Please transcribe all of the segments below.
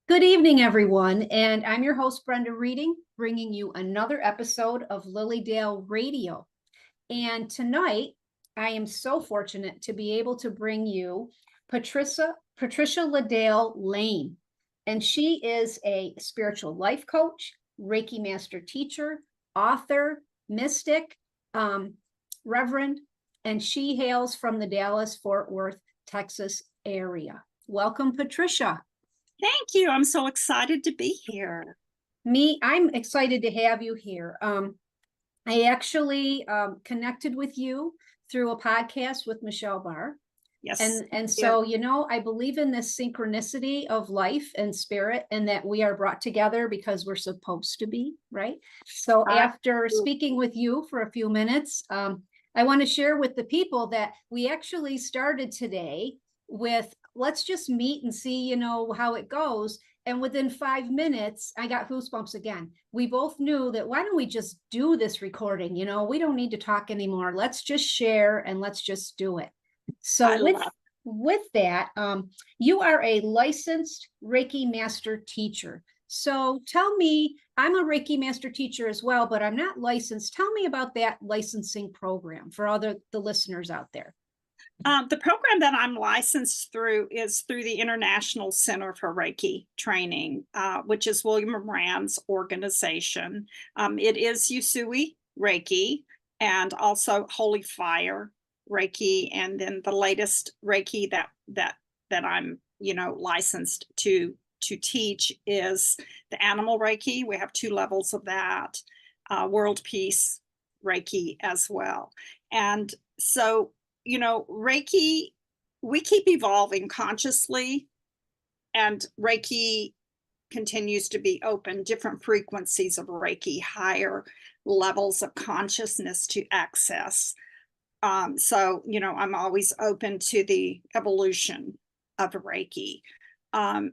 Good evening, everyone, and I'm your host, Brenda Reading, bringing you another episode of LaDale Radio. And tonight, I am so fortunate to be able to bring you Patricia LaDale Lane. And she is a spiritual life coach, Reiki master teacher, author, mystic, reverend, and she hails from the Dallas-Fort Worth, Texas area. Welcome, Patricia. Thank you. I'm so excited to be here. I'm excited to have you here. I actually connected with you through a podcast with Michelle Barr. Yes. And so, I believe in this synchronicity of life and spirit, and that we are brought together because we're supposed to be, right? So after speaking with you for a few minutes, I want to share with the people that we actually started today with, let's just meet and see, how it goes. And within 5 minutes, I got goosebumps again. We both knew that, why don't we just do this recording? We don't need to talk anymore. Let's just share and let's just do it. So with that, you are a licensed Reiki master teacher. So tell me, I'm a Reiki master teacher as well, but I'm not licensed. Tell me about that licensing program for the listeners out there. The program that I'm licensed through is through the International Center for Reiki Training, which is William Rand's organization. It is Usui Reiki and also Holy Fire Reiki, and then the latest Reiki that I'm licensed to teach is the Animal Reiki. We have 2 levels of that, World Peace Reiki as well, and so. Reiki, we keep evolving consciously, and Reiki continues to be open, different frequencies of Reiki, higher levels of consciousness to access. So, I'm always open to the evolution of Reiki. The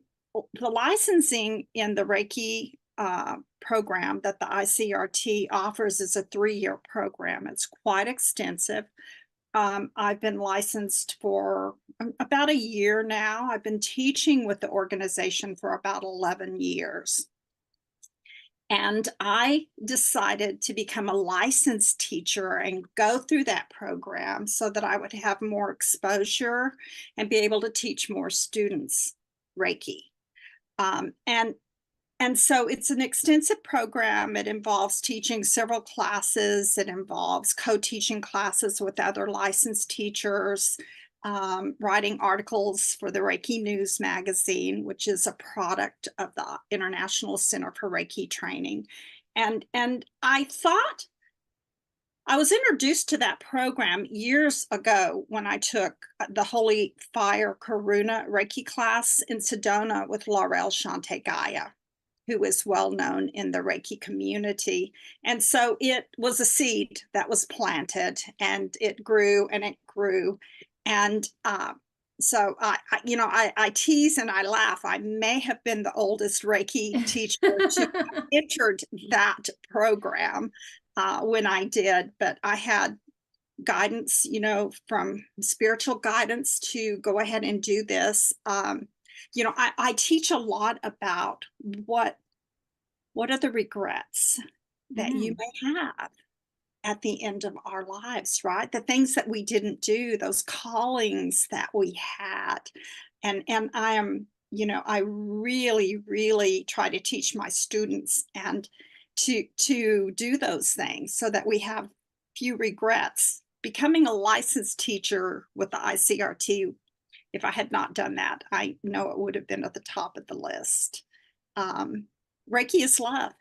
licensing in the Reiki program that the ICRT offers is a 3-year program. It's quite extensive. I've been licensed for about a year now. I've been teaching with the organization for about 11 years. And I decided to become a licensed teacher and go through that program so that I would have more exposure and be able to teach more students Reiki. And so it's an extensive program. It involves teaching several classes. It involves co-teaching classes with other licensed teachers, writing articles for the Reiki News magazine, which is a product of the International Center for Reiki Training. And I thought I was introduced to that program years ago when I took the Holy Fire Karuna Reiki class in Sedona with LaDale Gaia, who is well known in the Reiki community. And so it was a seed that was planted, and it grew and it grew. And so I tease and I laugh. I may have been the oldest Reiki teacher to have entered that program when I did, but I had guidance, from spiritual guidance to go ahead and do this. I teach a lot about what are the regrets that you may have at the end of our lives, right? The things that we didn't do, those callings that we had. And I am, I really, really try to teach my students and to do those things so that we have few regrets. Becoming a licensed teacher with the ICRT, if I had not done that, I know it would have been at the top of the list. Reiki is love.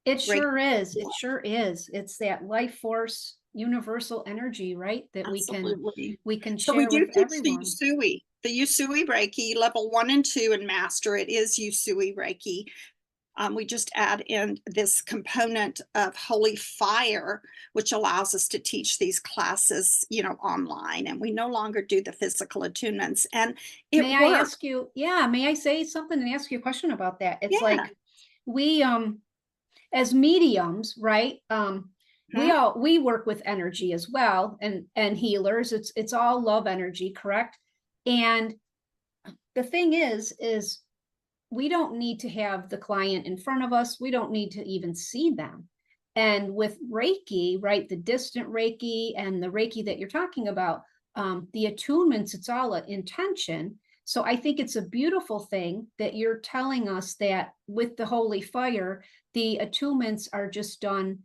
It sure is. It sure is. It's that life force, universal energy, right? That Absolutely. we can so share we do with teach everyone. The Usui Reiki level 1 and 2 and master. It is Usui Reiki. We just add in this component of Holy Fire, which allows us to teach these classes, online, and we no longer do the physical attunements. And may I ask you, may I say something and ask you a question about that? It's like we, as mediums, right? We work with energy as well, and healers. It's all love energy, correct? And the thing is we don't need to have the client in front of us. We don't need to even see them. And with Reiki, right, the distant Reiki and the Reiki that you're talking about, the attunements, it's all an intention. So I think it's a beautiful thing that you're telling us that with the holy fire, the attunements are just done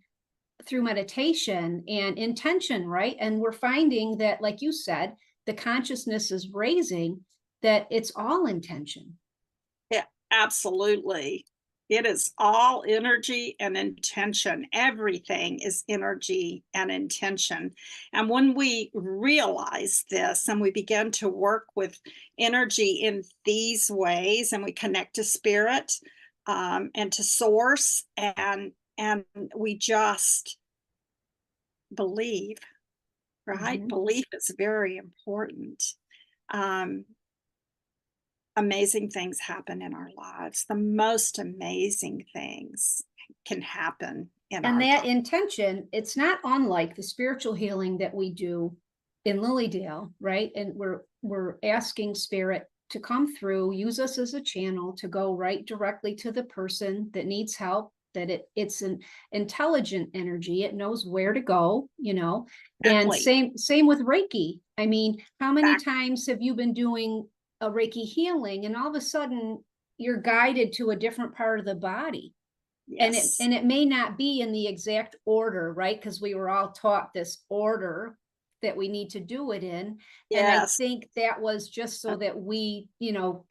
through meditation and intention, right? And we're finding that, like you said, the consciousness is raising, that it's all intention. Yeah, absolutely. It is all energy and intention. Everything is energy and intention. And when we realize this and we begin to work with energy in these ways, and we connect to spirit and to source, and we just believe, right? Mhm. Belief is very important. Um, Amazing things happen in our lives. The most amazing things can happen in And our that lives. intention, it's not unlike the spiritual healing that we do in LaDale, right? And we're asking spirit to come through, use us as a channel to go right directly to the person that needs help, that it's an intelligent energy. It knows where to go, you know. And Exactly. same with Reiki. I mean, how many Exactly. times have you been doing a Reiki healing and all of a sudden you're guided to a different part of the body? And Yes. it may not be in the exact order, right? Because we were all taught this order that we need to do it in. And I Yes. think that was just so that we,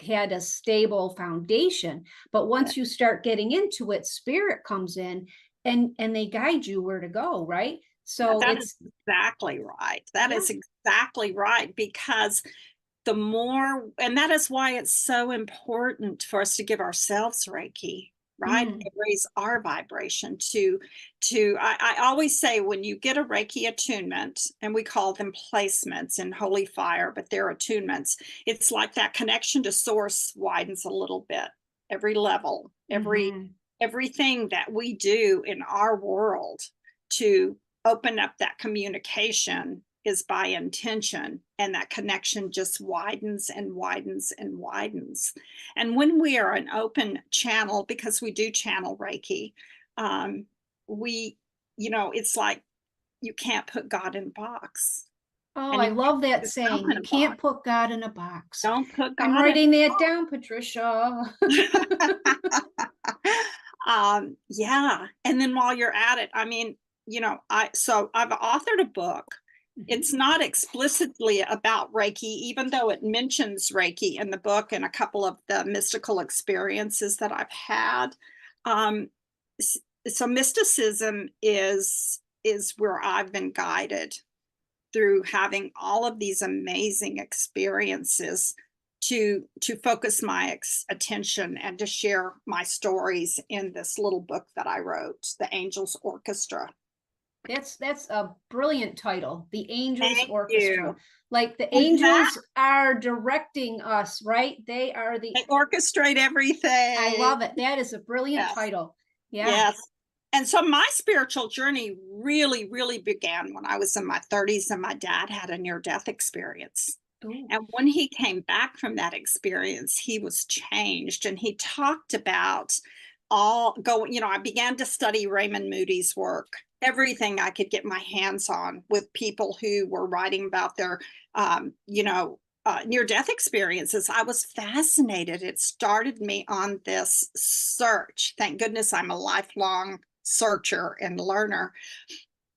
had a stable foundation. But once you start getting into it, spirit comes in and they guide you where to go, right? So That is it's, exactly right. That yeah. is exactly right. Because the more, and that is why it's so important for us to give ourselves Reiki, right? Mm. And raise our vibration I always say, when you get a Reiki attunement, and we call them placements in holy fire, but they're attunements, it's like that connection to source widens a little bit. Every level, Mm-hmm. everything that we do in our world to open up that communication is by intention, and that connection just widens and widens and widens. And when we are an open channel, because we do channel Reiki, we, it's like, you can't put God in a box, Oh, and I you can't love put that yourself saying. in You a can't box. put God in a box. Don't put I'm God in writing a that box. down, Patricia. Yeah. And then while you're at it, I mean, I've authored a book. Mhm. It's not explicitly about Reiki, even though it mentions Reiki in the book and a couple of the mystical experiences that I've had. Um, so mysticism is where I've been guided through having all of these amazing experiences to focus my attention and to share my stories in this little book that I wrote, The Angels Orchestra. That's a brilliant title, The Angels Thank you. Orchestra. Like the Exactly. angels are directing us, right? They are They orchestrate I everything. love it. That is a brilliant Yes. title. Yeah. Yes. And so my spiritual journey really, really began when I was in my 30s, and my dad had a near-death experience. Ooh. And when he came back from that experience, he was changed. And he talked about I began to study Raymond Moody's work, everything I could get my hands on with people who were writing about their, near-death experiences. I was fascinated. It started me on this search. Thank goodness I'm a lifelong searcher and learner.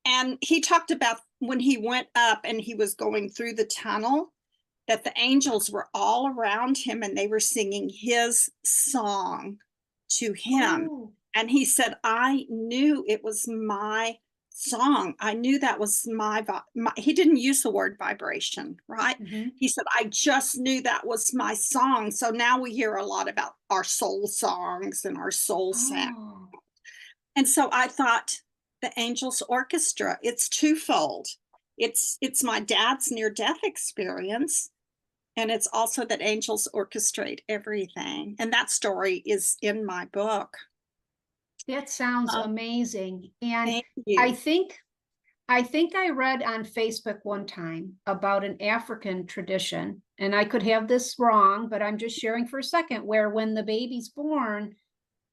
And he talked about when he went up and he was going through the tunnel, that the angels were all around him and they were singing his song to him. Oh. And he said, I knew it was my song. I knew that was he didn't use the word vibration, right? Mm-hmm. He said, I just knew that was my song. So now we hear a lot about our soul songs and our soul sound. Oh. And so I thought, the Angels Orchestra, it's twofold. It's my dad's near-death experience, and it's also that angels orchestrate everything. And that story is in my book. That sounds Um, amazing. And Thank I you. think I think I read on Facebook one time about an African tradition, and I could have this wrong, but I'm just sharing for a second, where when the baby's born,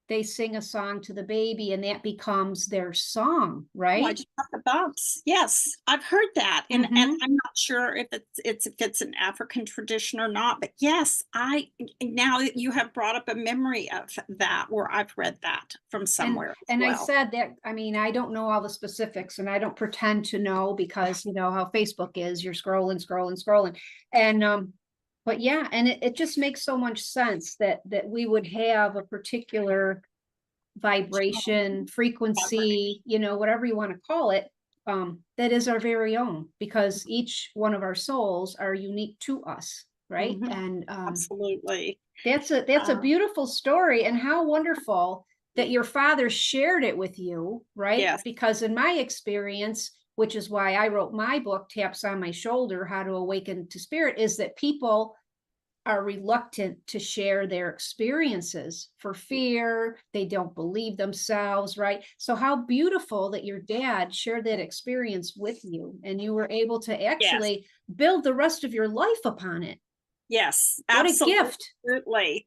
they sing a song to the baby and that becomes their song, Oh, I right? just got the bumps. Yes, I've heard that, and Mhm. I'm not sure if it's an African tradition or not. But yes, I now that you have brought up a memory of that, where I've read that from And somewhere as and I well. said that, I mean, I don't know all the specifics and I don't pretend to know because you know how Facebook is, you're scrolling, scrolling, scrolling. And but yeah, and it just makes so much sense that we would have a particular vibration, frequency, you know, whatever you want to call it, that is our very own, because each one of our souls are unique to us, right? Mhm, And absolutely. that's a Uh, beautiful story, and how wonderful that your father shared it with you, right? yes, Because in my experience, which is why I wrote my book, Taps on My Shoulder, How to Awaken to Spirit, is that people are reluctant to share their experiences for fear, they don't believe themselves, right? So how beautiful that your dad shared that experience with you and you were able to yes, actually build the rest of your life upon it. yes, What a gift. absolutely.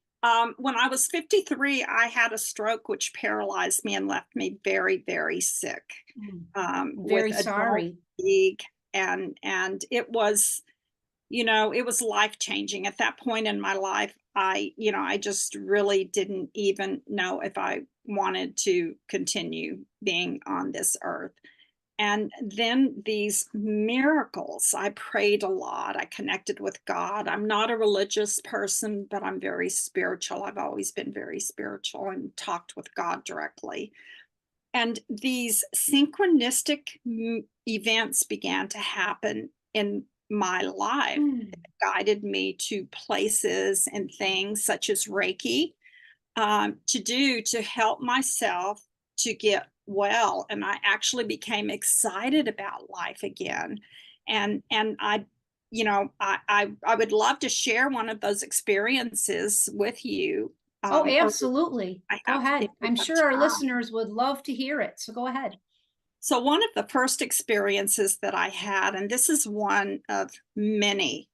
When I was 53, I had a stroke which paralyzed me and left me very, very sick, Mm, with very adrenal sorry. fatigue, and it was, it was life changing at that point in my life. I just really didn't even know if I wanted to continue being on this earth. And then these miracles, I prayed a lot. I connected with God. I'm not a religious person, but I'm very spiritual. I've always been very spiritual and talked with God directly. And these synchronistic events began to happen in my life, Mm. guided me to places and things such as Reiki, to do to help myself to get well. And I actually became excited about life again. And I would love to share one of those experiences with you. Oh, Or absolutely. I Go have, if ahead. we I'm have sure our time. listeners would love to hear it. So go ahead. So one of the first experiences that I had, and this is one of many,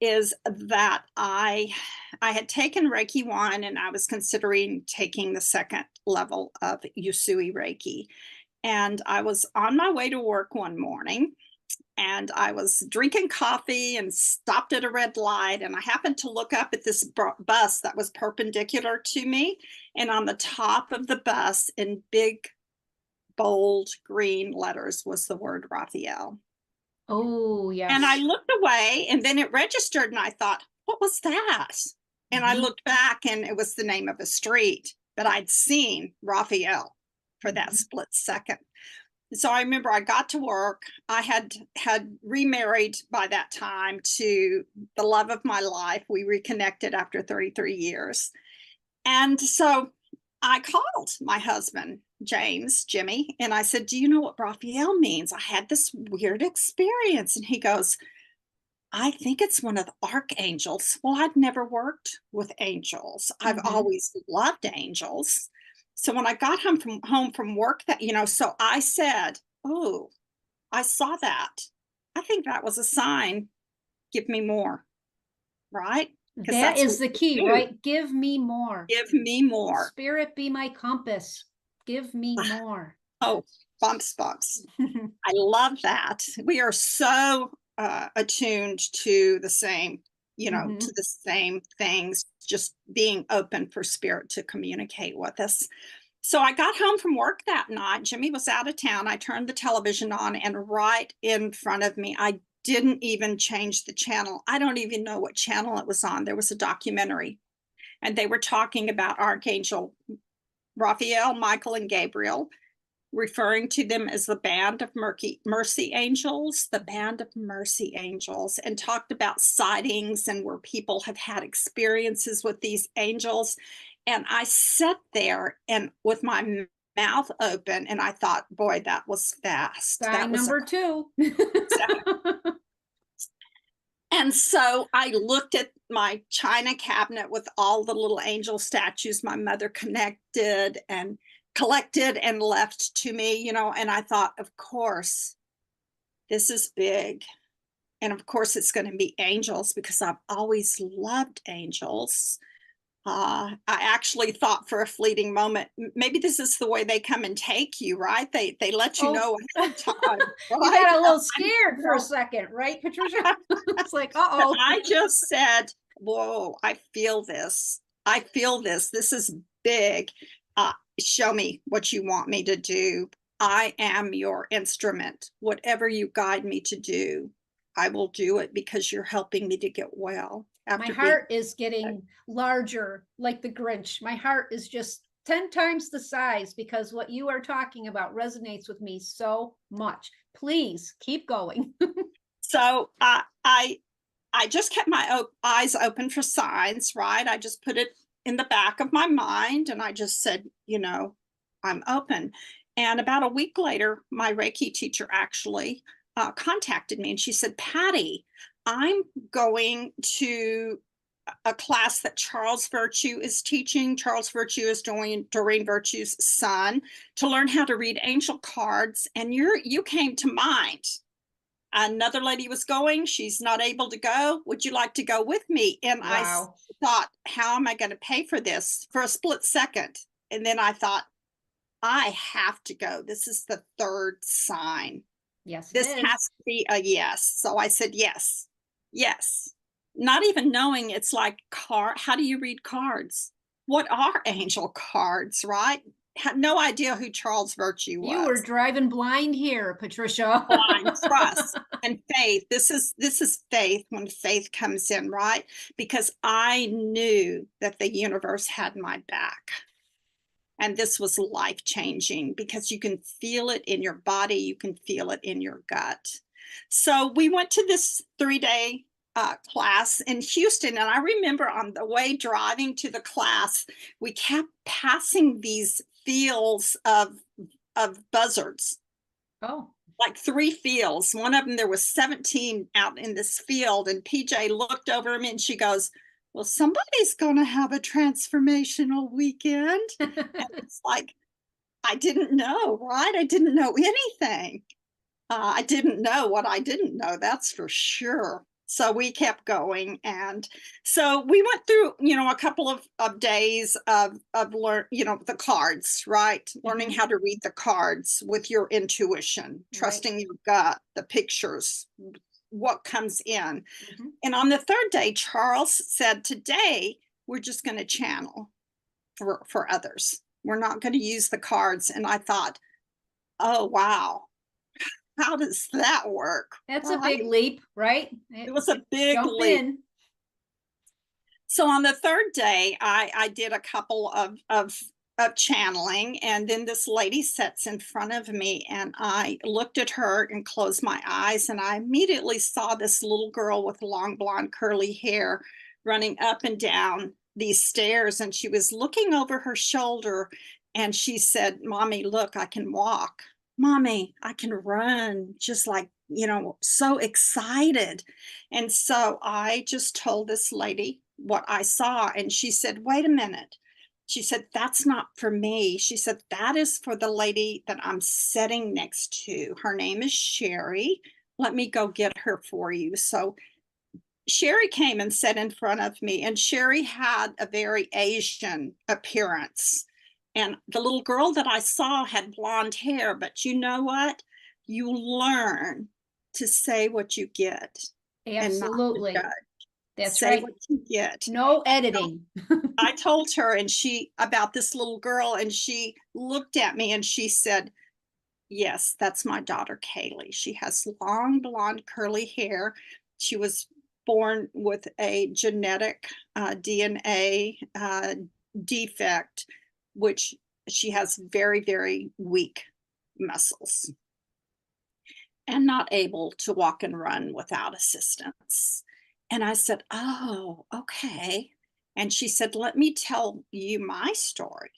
is that I had taken Reiki 1 and I was considering taking the second level of Usui Reiki. And I was on my way to work one morning and I was drinking coffee and stopped at a red light, and I happened to look up at this bus that was perpendicular to me, and on the top of the bus in big bold green letters was the word Raphael. Oh, And I yes. looked away and then it registered and I thought, what was that? And I Mhm, looked back and it was the name of a street, but I'd seen Raphael for that mhm. split second. So I remember I got to work. I had remarried by that time to the love of my life. We reconnected after 33 years. And so I called my husband, James, Jimmy, and I said, do you know what Raphael means? I had this weird experience. And he goes, I think it's one of the archangels. Well, I'd never worked with angels. I've Mhm. always loved angels. So when I got home from work so I said, oh, I saw that. I think that was a sign. Give me more, right? Because That that's is what the you key, do. right? Give me more. Give me more. Spirit be my compass. Give me more. Oh, bumps, bumps. I love that. We are so attuned to the same, to Mhm. the same things, just being open for spirit to communicate with us. So I got home from work that night. Jimmy was out of town. I turned the television on, and right in front of me, I didn't even change the channel. I don't even know what channel it was on. There was a documentary, and they were talking about Archangel Raphael, Michael, and Gabriel, referring to them as the band of mercy angels, the band of mercy angels, and talked about sightings and where people have had experiences with these angels. And I sat there and with my mouth open, and I thought, boy, that was fast. That Sign was a number two. second. And so I looked at my china cabinet with all the little angel statues my mother connected and collected and left to me, and I thought, of course, this is big. And of course, it's going to be angels because I've always loved angels. I actually thought for a fleeting moment, maybe this is the way they come and take you, right? They let you Oh. know ahead of time, You right? got a little scared for a second, right, Patricia? It's like, uh-oh. I just said, whoa, I feel this. I feel this. This is big. Show me what you want me to do. I am your instrument. Whatever you guide me to do, I will do it because you're helping me to get well. My heart is getting larger, like the Grinch. My heart is just 10 times the size because what you are talking about resonates with me so much. Please keep going. So I just kept my eyes open for signs, right? I just put it in the back of my mind and I just said, I'm open. And about a week later, my Reiki teacher actually contacted me and she said, Patty, I'm going to a class that Charles Virtue is teaching. Charles Virtue is Doreen Virtue's son, to learn how to read angel cards. And you came to mind. Another lady was going. She's not able to go. Would you like to go with me? And Wow. I thought, how am I going to pay for this, for a split second? And then I thought, I have to go. This is the third sign. Yes, This has to be a yes. So I said, yes, yes. Not even knowing it's like how do you read cards? What are angel cards, right? Had no idea who Charles Virtue was. You were driving blind here, Patricia. Blind trust and faith. This is faith, when faith comes in, right? Because I knew that the universe had my back. And this was life-changing because you can feel it in your body, you can feel it in your gut. So we went to this 3-day class in Houston. And I remember on the way driving to the class, we kept passing these fields of buzzards. Oh. Like 3 fields. One of them, there was 17 out in this field. And PJ looked over me and she goes, well, somebody's going to have a transformational weekend. And it's like, I didn't know, right? I didn't know anything. I didn't know what I didn't know, that's for sure. So we kept going. And so we went through, a couple of days of learn, the cards, right? Learning how to read the cards with your intuition, trusting your gut, the pictures, what comes in. And on the 3rd day, Charles said, today, we're just going to channel for others. We're not going to use the cards. And I thought, oh, wow. How does that work? That's a big leap, right? It was a big Jump leap. in. So on the 3rd day, I did a couple of channeling, and then this lady sits in front of me, and I looked at her and closed my eyes, and I immediately saw this little girl with long blonde curly hair running up and down these stairs, and she was looking over her shoulder, and she said, Mommy, look, I can walk. Mommy, I can run, just like, so excited. And so I just told this lady what I saw, and she said, wait a minute. She said, that's not for me. She said, that is for the lady that I'm sitting next to. Her name is Sherry. Let me go get her for you. So Sherry came and sat in front of me, and Sherry had a very Asian appearance. And the little girl that I saw had blonde hair, but you know what? You learn to say what you get. Absolutely. And not to judge. That's say right. what you get. No editing. I told her about this little girl, and she looked at me and she said, yes, that's my daughter, Kaylee. She has long blonde curly hair. She was born with a genetic DNA defect, which she has very, very weak muscles and not able to walk and run without assistance. And I said, oh, okay. And she said, let me tell you my story.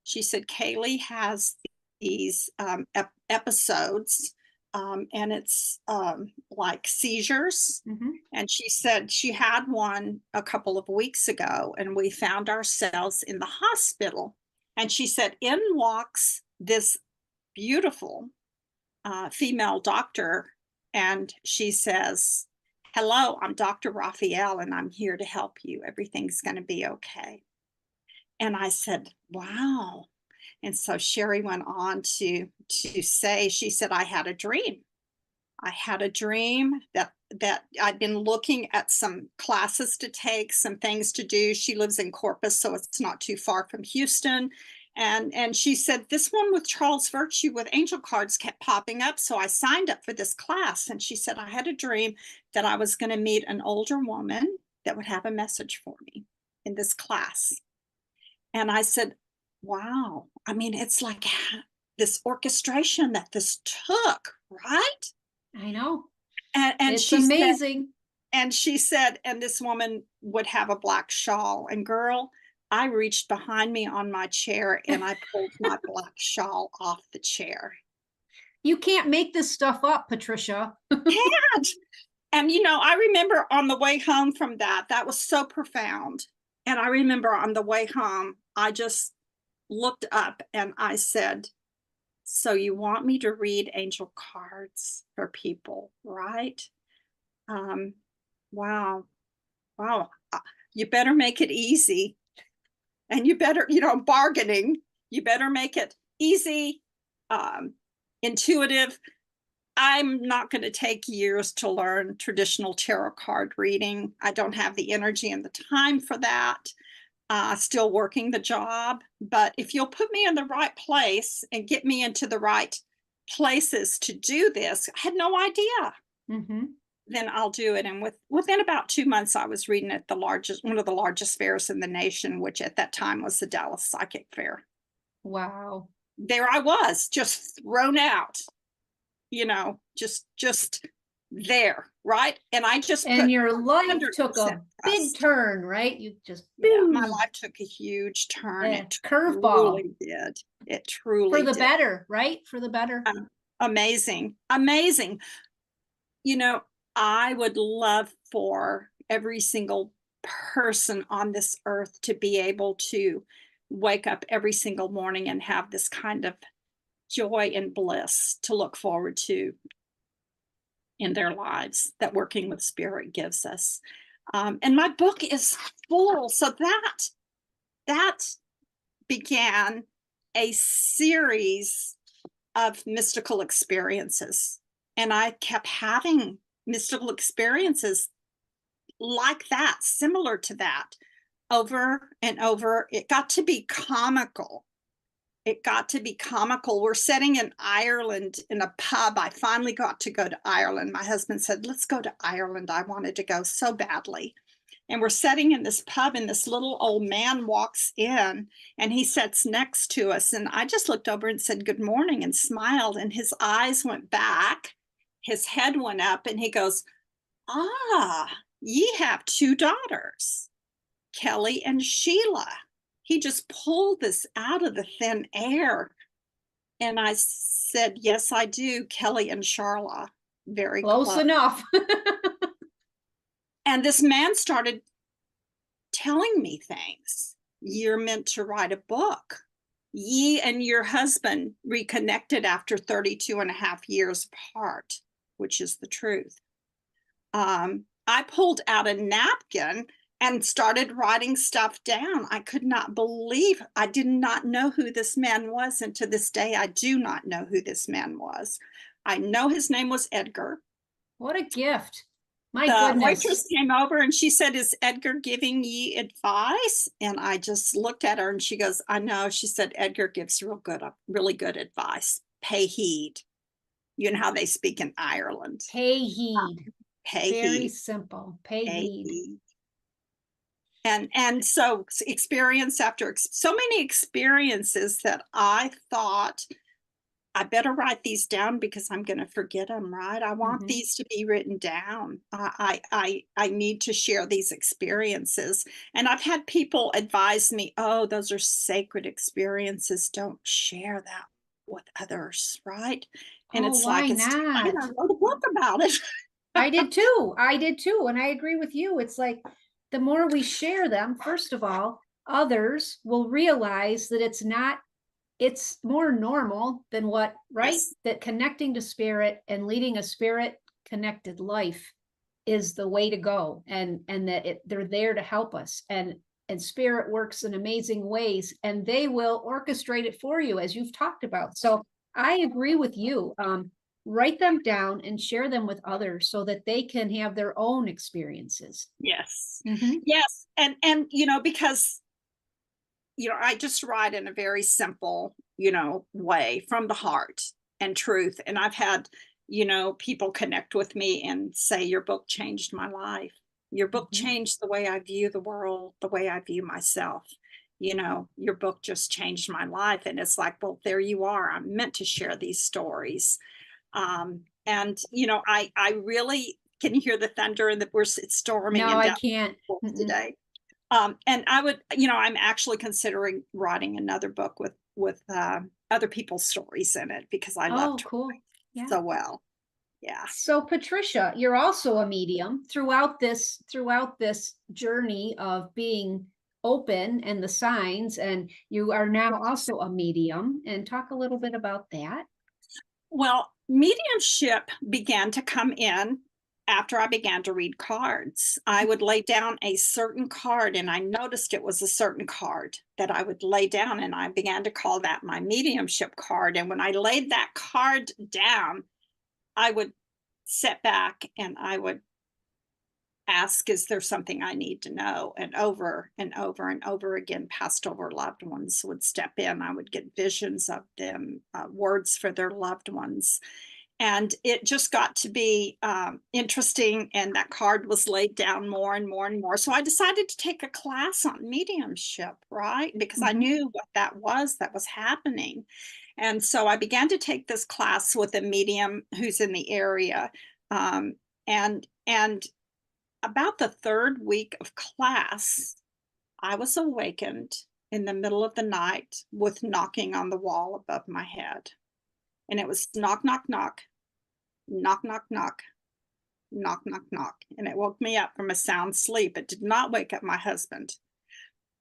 She said, Kaylee has these episodes, and it's like seizures. And she said she had one a couple of weeks ago, and we found ourselves in the hospital. And she said, in walks this beautiful female doctor And she says, "Hello, I'm Dr. Raphael, and I'm here to help you. Everything's going to be okay." And I said, "Wow." And so Sherry went on to say, she said, "I had a dream. I had a dream that I'd been looking at some classes to take, some things to do." She lives in Corpus, so it's not too far from Houston. And she said, "This one with Charles Virtue with angel cards kept popping up. So I signed up for this class." And she said, "I had a dream that I was going to meet an older woman that would have a message for me in this class." And I said, "Wow. I mean, it's like this orchestration that this took, right?" I know. And It's she said, amazing. and this woman would have a black shawl. And girl, I reached behind me on my chair and I pulled my black shawl off the chair. You can't make this stuff up, Patricia. Can't. And I remember on the way home from that was so profound. And I remember on the way home, I just looked up and I said, "So you want me to read angel cards for people, right? Um, wow. Wow. You better make it easy. And you better, bargaining, you better make it easy, intuitive. I'm not going to take years to learn traditional tarot card reading. I don't have the energy and the time for that. Still working the job. But if you'll put me in the right place and get me into the right places to do this, I had no idea. Mm-hmm. Then I'll do it." And within about 2 months, I was reading at one of the largest fairs in the nation, which at that time was the Dallas Psychic Fair. Wow. There I was, just thrown out, just there, right? And I just And put your life took 100% a big trust. turn, right? You just, Yeah, my boom, life took a huge turn. a It curveball truly did. It for truly the did. better, right? For the better. Amazing, amazing. You know, I would love for every single person on this earth to be able to wake up every single morning and have this kind of joy and bliss to look forward to in their lives that working with spirit gives us. And my book is full. So that began a series of mystical experiences. And I kept having mystical experiences like that, similar to that, over and over. It got to be comical. It got to be comical. We're sitting in Ireland in a pub. I finally got to go to Ireland. My husband said, "Let's go to Ireland." I wanted to go so badly. And we're sitting in this pub, and this little old man walks in and he sits next to us. And I just looked over and said, "Good morning," and smiled. And his eyes went back, his head went up, and he goes, "Ah, ye have 2 daughters, Kelly and Sheila." He just pulled this out of the thin air. And I said, "Yes, I do, Kelly and Charla." Very Close close. enough. And this man started telling me things. "You're meant to write a book. Ye and your husband reconnected after 32 and a half years apart," which is the truth. I pulled out a napkin and started writing stuff down. I could not believe, I did not know who this man was. And to this day, I do not know who this man was. I know his name was Edgar. What a gift. My The goodness. waitress came over and she said, "Is Edgar giving ye advice?" And I just looked at her and she goes, "I know." She said, "Edgar gives really good advice. Pay heed." You know how they speak in Ireland. Pay heed. Pay Very heed. simple. Pay Pay heed. heed. And so experience after so many experiences that I thought, I better write these down because I'm going to forget them, right? I want Mhm. these to be written down. I need to share these experiences. And I've had people advise me, "Oh, those are sacred experiences. Don't share that with others," right? And Oh, it's like, why it's time not? I wrote a book about it. I did too. I did too. And I agree with you. It's like the more we share them, first of all, others will realize that it's more normal than what, right? Yes. That connecting to spirit and leading a spirit connected life is the way to go, and that they're there to help us, and spirit works in amazing ways, and they will orchestrate it for you, as you've talked about. So I agree with you. Write them down and share them with others so that they can have their own experiences. Yes. Mhm. Yes. And, because, I just write in a very simple, way from the heart and truth. And I've had, people connect with me and say, your book changed my life. Your book Mhm. changed the way I view the world, the way I view myself. Your book just changed my life. And it's like, well, there you are. I'm meant to share these stories. And I really can hear the thunder, and that it's storming No, and I down can't. today. And I would, I'm actually considering writing another book with other people's stories in it, because I Oh, loved her cool. Yeah. so well. Yeah. So Patricia, you're also a medium throughout this journey of being open and the signs, and you are now also a medium, and talk a little bit about that. Well, mediumship began to come in after I began to read cards. I would lay down a certain card, and I noticed it was a certain card that I would lay down, and I began to call that my mediumship card. And when I laid that card down, I would sit back and I would ask, is there something I need to know? And over and over and over again, past over loved ones would step in. I would get visions of them, words for their loved ones. And it just got to be interesting. And that card was laid down more and more and more. So I decided to take a class on mediumship, right? Because I knew what that was happening. And so I began to take this class with a medium who's in the area. And about the third week of class, I was awakened in the middle of the night with knocking on the wall above my head. And it was knock, knock, knock, knock, knock, knock, knock, knock, knock. And it woke me up from a sound sleep. It did not wake up my husband.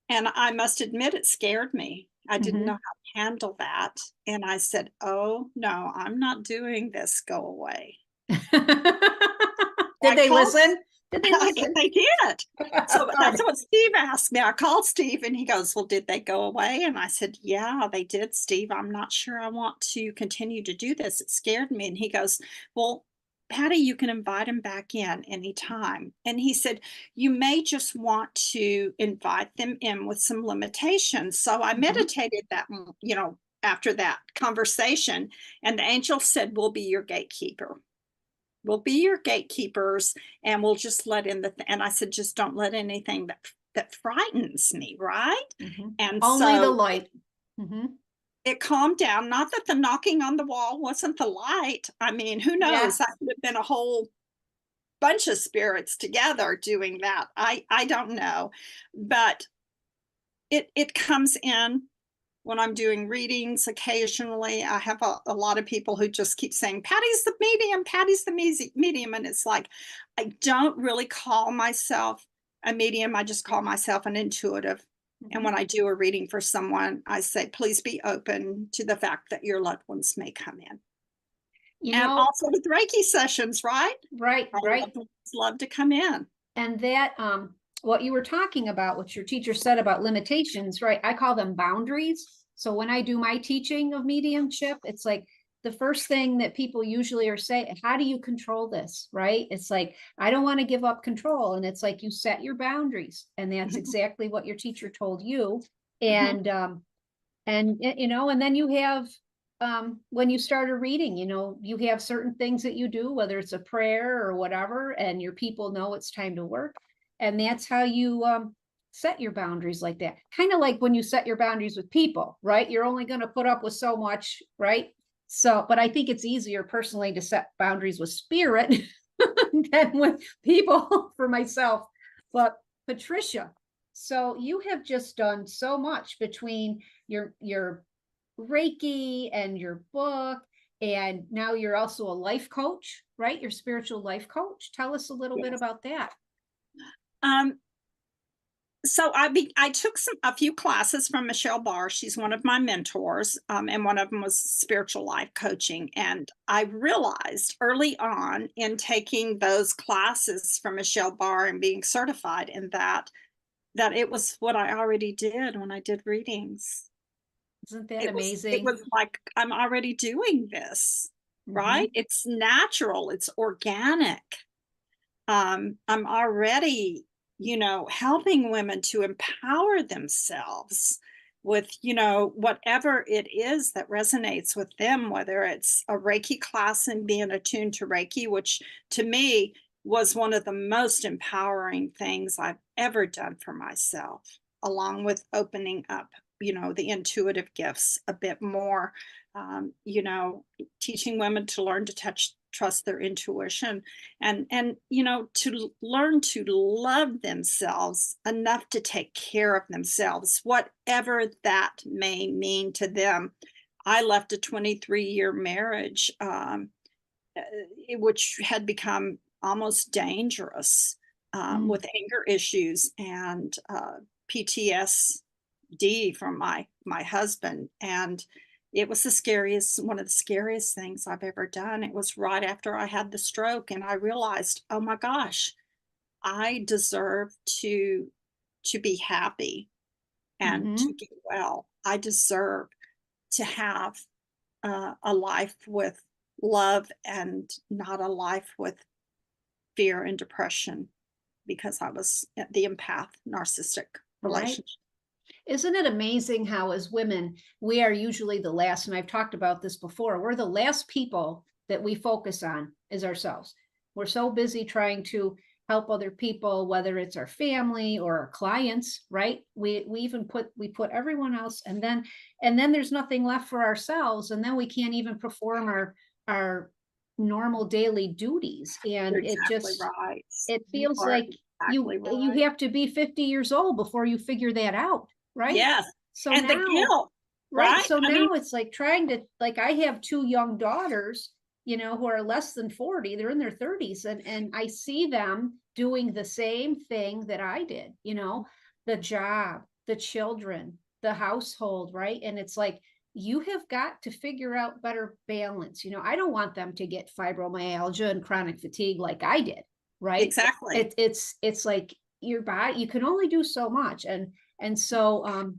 And I must admit, it scared me. I didn't know how to handle that. And I said, oh, no, I'm not doing this. Go away. Did I they called listen? Did they listen? They did. So that's Good. what Steve asked me. I called Steve and he goes, well, did they go away? And I said, yeah, they did, Steve. I'm not sure I want to continue to do this. It scared me. And he goes, well, Patty, you can invite him back in anytime. And he said, you may just want to invite them in with some limitations. So I meditated that, after that conversation, and the angel said, we'll be your gatekeeper. We'll be your gatekeepers, and we'll just let in and I said, just don't let anything that frightens me, right? And Only the so light. it calmed down. Not that the knocking on the wall wasn't the light. I mean, who knows? Yeah. That could have been a whole bunch of spirits together doing that. I don't know, but it comes in when I'm doing readings. Occasionally I have a lot of people who just keep saying, Patty's the medium, Patty's the medium. And it's like, I don't really call myself a medium. I just call myself an intuitive. And when I do a reading for someone, I say, please be open to the fact that your loved ones may come in. And also with Reiki sessions, right? Right. Love to come in. And that, what you were talking about, what your teacher said about limitations, right? I call them boundaries. So when I do my teaching of mediumship, it's like the first thing that people usually are saying, how do you control this? Right? It's like, I don't want to give up control. And it's like, you set your boundaries. And that's exactly what your teacher told you. And, and then you have, when you start a reading, you have certain things that you do, whether it's a prayer or whatever, and your people know it's time to work. And that's how you set your boundaries like that. Kind of like when you set your boundaries with people, right? You're only going to put up with so much, right? So, but I think it's easier personally to set boundaries with spirit than with people for myself. But Patricia, so you have just done so much between your Reiki and your book, and now you're also a life coach, right? You're spiritual life coach. Tell us a little bit about that. So I took a few classes from Michelle Barr. She's one of my mentors, and one of them was spiritual life coaching. And I realized early on in taking those classes from Michelle Barr and being certified in that it was what I already did when I did readings. Isn't that It amazing? was like I'm already doing this, right? Mhm. It's natural, it's organic. I'm already, helping women to empower themselves with, whatever it is that resonates with them, whether it's a Reiki class and being attuned to Reiki, which to me was one of the most empowering things I've ever done for myself, along with opening up, the intuitive gifts a bit more, um, you know, teaching women to learn to trust their intuition and to learn to love themselves enough to take care of themselves, whatever that may mean to them. I left a 23-year marriage, which had become almost dangerous, Mm. with anger issues and PTSD from my husband. And it was one of the scariest things I've ever done. It was right after I had the stroke, and I realized, oh my gosh, I deserve to be happy and to Mhm. get well. I deserve to have a life with love and not a life with fear and depression, because I was the empath narcissistic Right. relationship. Isn't it amazing how, as women, we are usually the last, and I've talked about this before, we're the last people that we focus on is ourselves. We're so busy trying to help other people, whether it's our family or our clients, right? We even put everyone else, and then there's nothing left for ourselves, and then we can't even perform our normal daily duties. You're And exactly right. it You feels are like exactly you right. have to be 50 years old before you figure that out, right? Yes, So and the now, guilt, right, right? so I mean, now it's like trying to, like, I have two young daughters, who are less than 40, they're in their 30s, and I see them doing the same thing that I did, the job, the children, the household, right? And it's like, you have got to figure out better balance. I don't want them to get fibromyalgia and chronic fatigue like I did, right? exactly. It's like your body, you can only do so much. And so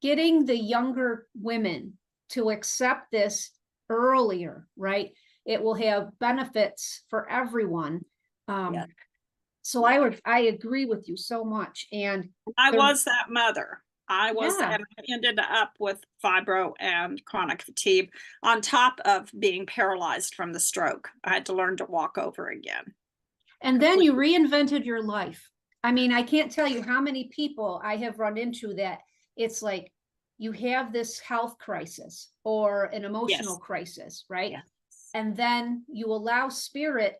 getting the younger women to accept this earlier, right? It will have benefits for everyone. Yeah. Um, so I agree with you so much. And I the was that mother. I was that, yeah, and I ended up with fibro and chronic fatigue on top of being paralyzed from the stroke. I had to learn to walk over again. and then you Completely. reinvented your life. I mean, I can't tell you how many people I have run into that it's like you have this health crisis or an emotional Yes. crisis, right? Yes. And then you allow spirit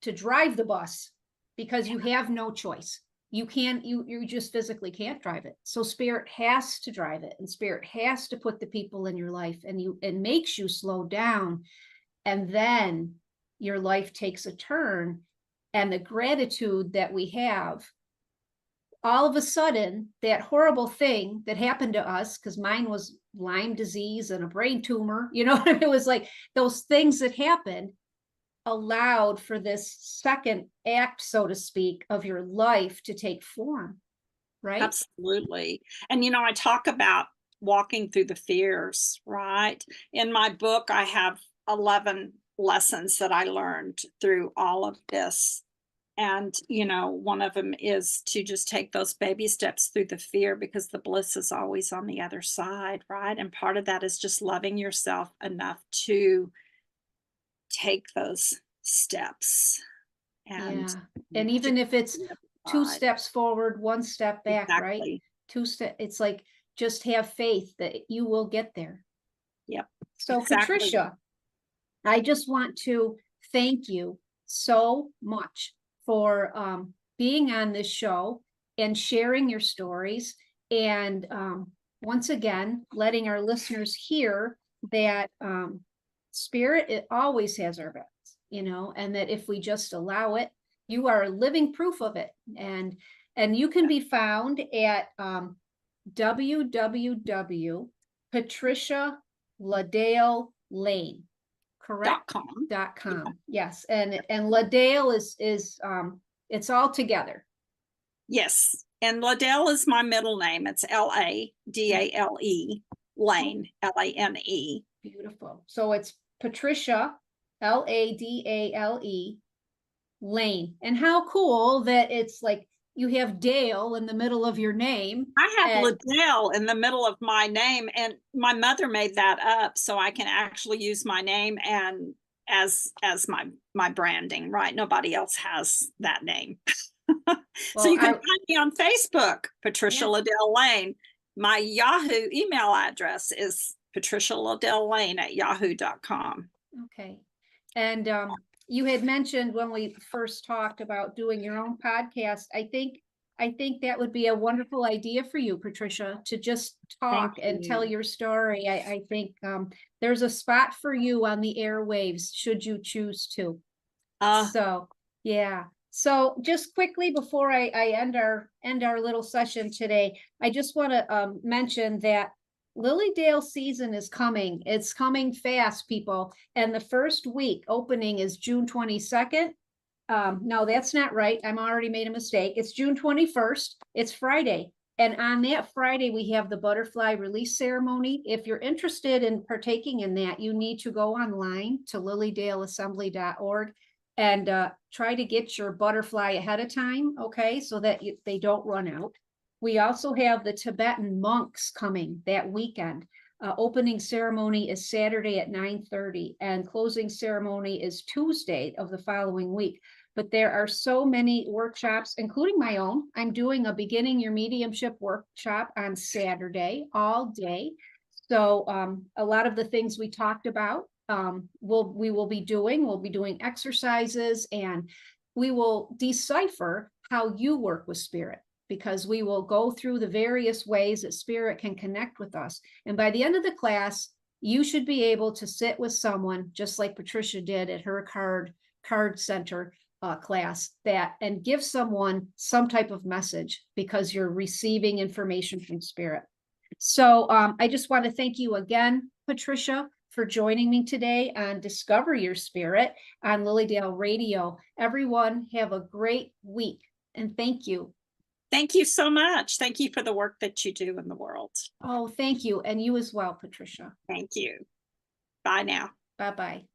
to drive the bus because you have no choice. You can't, you just physically can't drive it. So spirit has to drive it, and spirit has to put the people in your life, and makes you slow down. And then your life takes a turn, and the gratitude that we have, all of a sudden, that horrible thing that happened to us, because mine was Lyme disease and a brain tumor, it was like those things that happened allowed for this second act, so to speak, of your life to take form, right? Absolutely. And I talk about walking through the fears, right? In my book, I have 11 lessons that I learned through all of this. And, one of them is to just take those baby steps through the fear, because the bliss is always on the other side, right? And part of that is just loving yourself enough to take those steps and Yeah. And to even if it's the other two side. steps forward, one step back, right? Exactly. It's like, just have faith that you will get there. Yep. So, Exactly. Patricia, I just want to thank you so much for being on this show and sharing your stories. And once again, letting our listeners hear that spirit, it always has our backs, and that if we just allow it, you are living proof of it. And you can be found at www.patricia.LaDale correct? .com. .com. Yes. And LaDale is it's all together. Yes. And LaDale is my middle name. It's LaDale, Lane, Lane. Beautiful. So it's Patricia, LaDale, Lane. And how cool that it's like you have Dale in the middle of your name. I have and LaDale in the middle of my name, and my mother made that up so I can actually use my name and as my branding, right? Nobody else has that name. So you can find me on Facebook, Patricia LaDale Lane. My Yahoo email address is patricialadellelane@yahoo.com. Okay. And you had mentioned when we first talked about doing your own podcast, I think that would be a wonderful idea for you, Patricia, to just talk and tell your story. I think there's a spot for you on the airwaves should you choose to. So yeah. So just quickly before I end our little session today, I just want to mention that Lilydale season is coming. It's coming fast, people. And the first week opening is June 22nd. No, that's not right. I'm already made a mistake. It's June 21st. It's Friday. And on that Friday, we have the butterfly release ceremony. If you're interested in partaking in that, you need to go online to lilydaleassembly.org and try to get your butterfly ahead of time, okay, so that they don't run out. We also have the Tibetan monks coming that weekend. Opening ceremony is Saturday at 9:30 and closing ceremony is Tuesday of the following week. But there are so many workshops, including my own. I'm doing a beginning your mediumship workshop on Saturday all day. So a lot of the things we talked about, we'll be doing exercises, and we will decipher how you work with spirit, because we will go through the various ways that spirit can connect with us. And by the end of the class, you should be able to sit with someone just like Patricia did at her card center class, and give someone some type of message because you're receiving information from spirit. So I just want to thank you again, Patricia, for joining me today on Discover Your Spirit on Lilydale Radio. Everyone have a great week, and thank you. Thank you so much. Thank you for the work that you do in the world. Oh, thank you. And you as well, Patricia. Thank you. Bye now. Bye-bye.